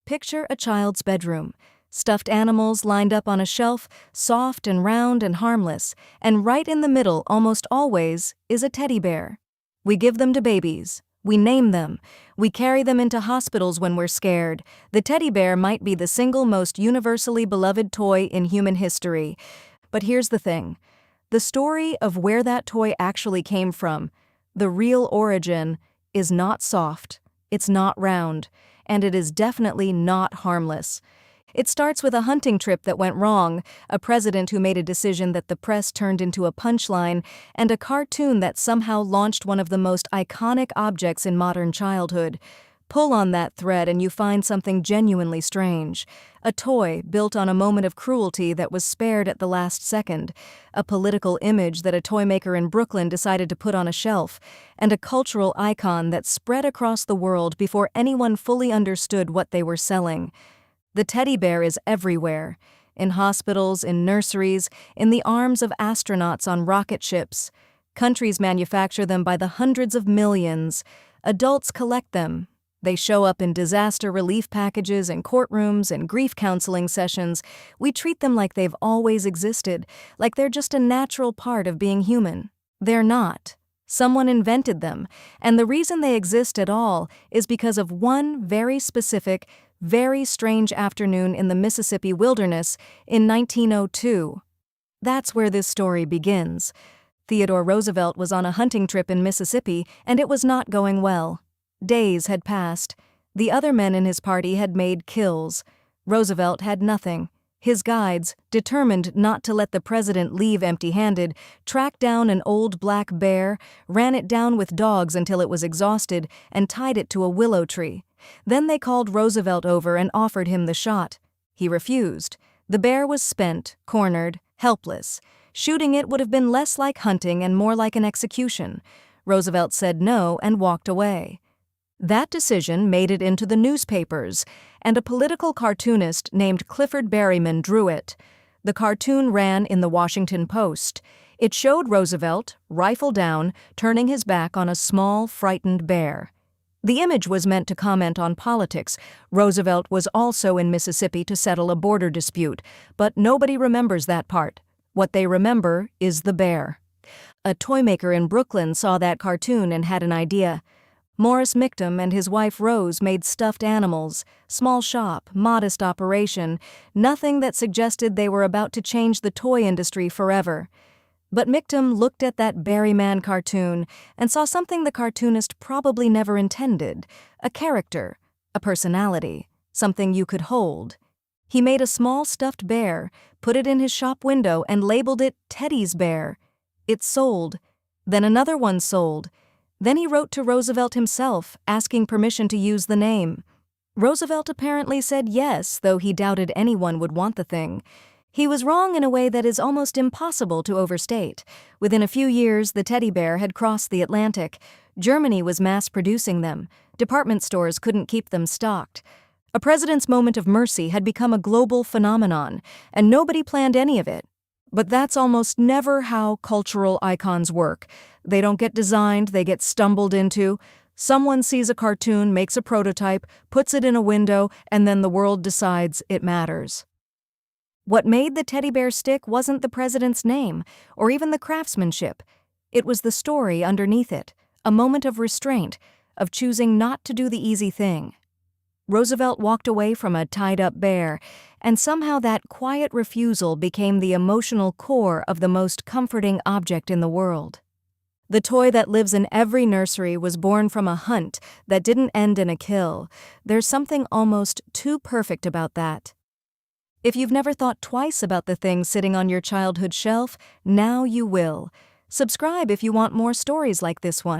Picture a child's bedroom. Stuffed animals lined up on a shelf, soft and round and harmless, and right in the middle, almost always, is a teddy bear. We give them to babies. We name them. We carry them into hospitals when we're scared. The teddy bear might be the single most universally beloved toy in human history. But here's the thing. The story of where that toy actually came from, the real origin, is not soft, it's not round, and it is definitely not harmless. It starts with a hunting trip that went wrong, a president who made a decision that the press turned into a punchline, and a cartoon that somehow launched one of the most iconic objects in modern childhood. Pull on that thread and you find something genuinely strange. A toy built on a moment of cruelty that was spared at the last second, a political image that a toy maker in Brooklyn decided to put on a shelf, and a cultural icon that spread across the world before anyone fully understood what they were selling. The teddy bear is everywhere, in hospitals, in nurseries, in the arms of astronauts on rocket ships. Countries manufacture them by the hundreds of millions. Adults collect them. They show up in disaster relief packages, in courtrooms, and grief counseling sessions. We treat them like they've always existed, like they're just a natural part of being human. They're not. Someone invented them, and the reason they exist at all is because of one very specific, very strange afternoon in the Mississippi wilderness in 1902. That's where this story begins. Theodore Roosevelt was on a hunting trip in Mississippi, and it was not going well. Days had passed. The other men in his party had made kills. Roosevelt had nothing. His guides, determined not to let the president leave empty-handed, tracked down an old black bear, ran it down with dogs until it was exhausted, and tied it to a willow tree. Then they called Roosevelt over and offered him the shot. He refused. The bear was spent, cornered, helpless. Shooting it would have been less like hunting and more like an execution. Roosevelt said no and walked away. That decision made it into the newspapers, and a political cartoonist named Clifford Berryman drew it. The cartoon ran in the Washington Post. It showed Roosevelt, rifle down, turning his back on a small, frightened bear. The image was meant to comment on politics. Roosevelt was also in Mississippi to settle a border dispute, but nobody remembers that part. What they remember is the bear. A toy maker in Brooklyn saw that cartoon and had an idea. Morris Mictum and his wife Rose made stuffed animals, small shop, modest operation, nothing that suggested they were about to change the toy industry forever. But Mictum looked at that Berryman cartoon and saw something the cartoonist probably never intended, a character, a personality, something you could hold. He made a small stuffed bear, put it in his shop window and labeled it Teddy's Bear. It sold. Then another one sold. Then he wrote to Roosevelt himself, asking permission to use the name. Roosevelt apparently said yes, though he doubted anyone would want the thing. He was wrong in a way that is almost impossible to overstate. Within a few years, the teddy bear had crossed the Atlantic. Germany was mass-producing them. Department stores couldn't keep them stocked. A president's moment of mercy had become a global phenomenon, and nobody planned any of it. But that's almost never how cultural icons work. They don't get designed, they get stumbled into. Someone sees a cartoon, makes a prototype, puts it in a window, and then the world decides it matters. What made the teddy bear stick wasn't the president's name, or even the craftsmanship. It was the story underneath it, a moment of restraint, of choosing not to do the easy thing. Roosevelt walked away from a tied-up bear, and somehow that quiet refusal became the emotional core of the most comforting object in the world. The toy that lives in every nursery was born from a hunt that didn't end in a kill. There's something almost too perfect about that. If you've never thought twice about the thing sitting on your childhood shelf, now you will. Subscribe if you want more stories like this one.